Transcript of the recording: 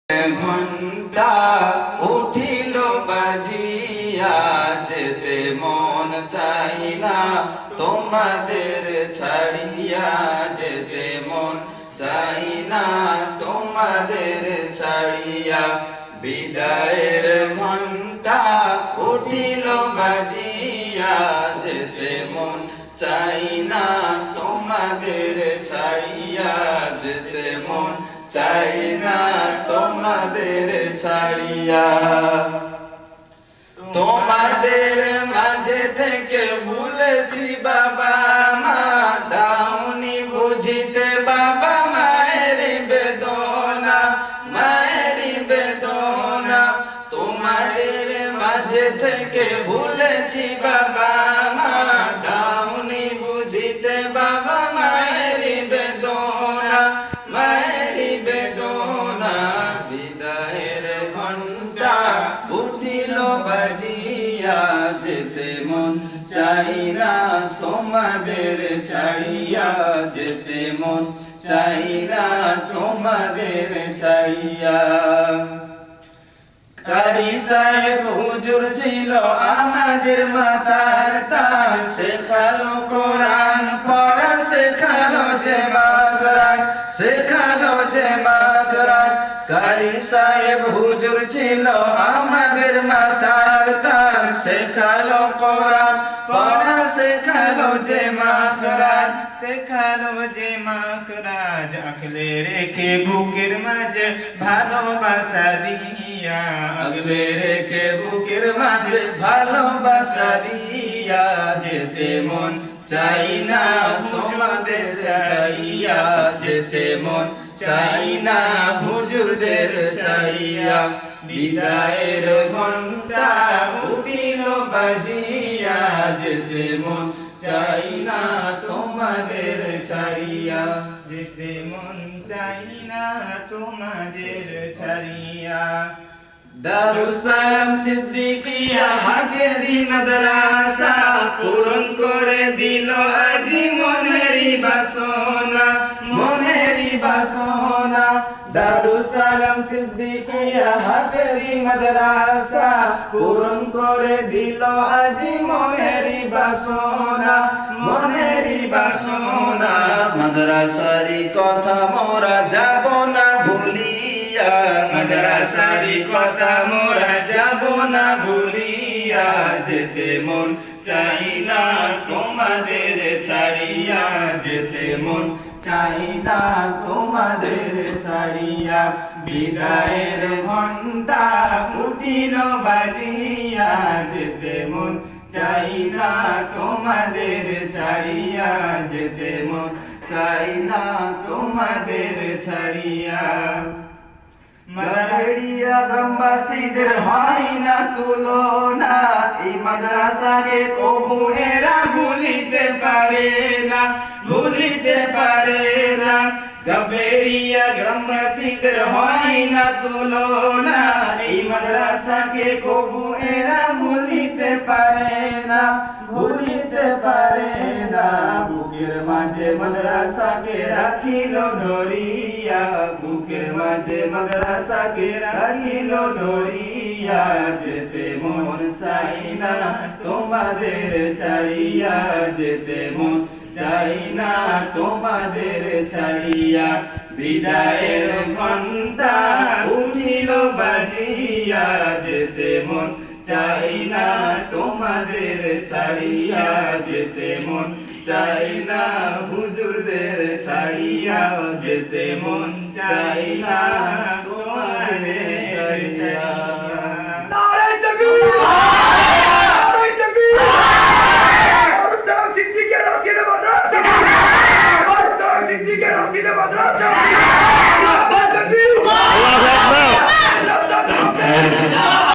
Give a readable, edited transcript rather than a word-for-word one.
ঘণ্টা উঠিল বাজিয়া, যেতে মন চাই না তোমাদের ছাড়িয়া, যেতে মন চাই না তোমাদের ছাড়িয়া। বিদায়ের ঘণ্টা উঠিল বাজিয়া, যেতে মন চাই না তোমাদের ছাড়িয়া, যেতে মন চাই না তোমাদের ছাড়িয়া। তোমাদের মাঝে থেকে ভুলেছি বাবা মা, দাওনি বুঝিতে বাবা মায়ের বেদনা, মায়ের বেদনা। তোমাদের মাঝে থেকে ভুলেছি বাবা মা, দাওনি বুঝিতে বাবা মায়ের বেদনা, মায়ের বেদনা। বিদায়ের ঘণ্টা উঠিল বাজিয়া, যেতে মন চাই না তোমাদের ছাড়িয়া, যেতে মন চাই না তোমাদের ছাড়িয়া। কারি সাহেব হুজুর ছিল আমাদের মাতার তাজ, শেখালো কোরআন পড়া, শেখালো যে মাখরাজ, শেখালো যে মাখরাজ। কারি সাহেব হুজুর ছিল আমাদের মাতার তাজ, শেখালো কোরআন পড়া, শেখালো যে মাখরাজ, শেখালো যে মাখরাজ। আঁকলে রেখে বুকের মাঝে ভালোবাসা দিয়া, আগলে রেখে বুকের মাঝে ভালোবাসা দিয়া, যেতে মন চাই না তোমাদের ছাড়িয়া, যেতে মন চাই না হুজুরদের ছাড়িয়া। বিদায়ের ঘণ্টা উঠিল বাজিয়া, যেতে মন চাই না তোমাদের ছাড়িয়া, যেতে মন চাই না তোমাদের ছাড়িয়া। দারুস সালাম সিদ্দিকিয়া হাফেজি মাদ্রাসা, পূরণ করে দিল আজি মনেরই বাসনা, মনেরই বাসনা। দারুস সালাম সিদ্দিকিয়া হাফেজি মাদ্রাসা, পূরণ করে দিল আজি মনেরই বাসনা, মনেরই বাসনা। মাদ্রাসারি কথা মোরা যাব না ভুলিয়া, মাদ্রাসারি কথা মোরা যাব না ভুলিয়া, যেতে মন চাই না তোমাদের ছাড়িয়া, যেতে মন চাই না তোমাদের ছাড়িয়া। বিদায়ের ঘণ্টা উঠিল বাজিয়া, যেতে মন চাই না তোমাদের ছাড়িয়া, যেতে মন চাই না তোমাদের ছাড়িয়া। মাদারিয়া গ্রামবাসীদের হয় না তুলনা, এই মাদ্রাসাকে কবু এরা ভুলিতে পারে না, ভুলিতে পারে না। গাবেড়িয়া গ্রামবাসীদের হয় না তুলনা, এই মাদ্রাসাকে কবু এরা ভুলিতে পারে না, ভুলিতে পারে না। বুকের মাঝে মাদ্রাসাকে রাখিল ধরিয়া, বুকের মাঝে মাদ্রাসাকে রাখিল ধরিয়া, যেতে মন চাই না তোমাদের ছাড়িয়া, যেতে মন চাই না তোমাদের ছাড়িয়া। বিদায়ের ঘণ্টা উঠিল বাজিয়া, যেতে মন চাই না তোমাদের ছাড়িয়া, যেতে মন চাই না হুজুরদের ছাড়িয়া, যেতে মন চাই না তোমাদের ছাড়িয়া। নারে তাকবীর, নারে তাকবীর। সিদ্দিকের রাশিদ মাদ্রাসা, সিদ্দিকের রাশিদ মাদ্রাসা।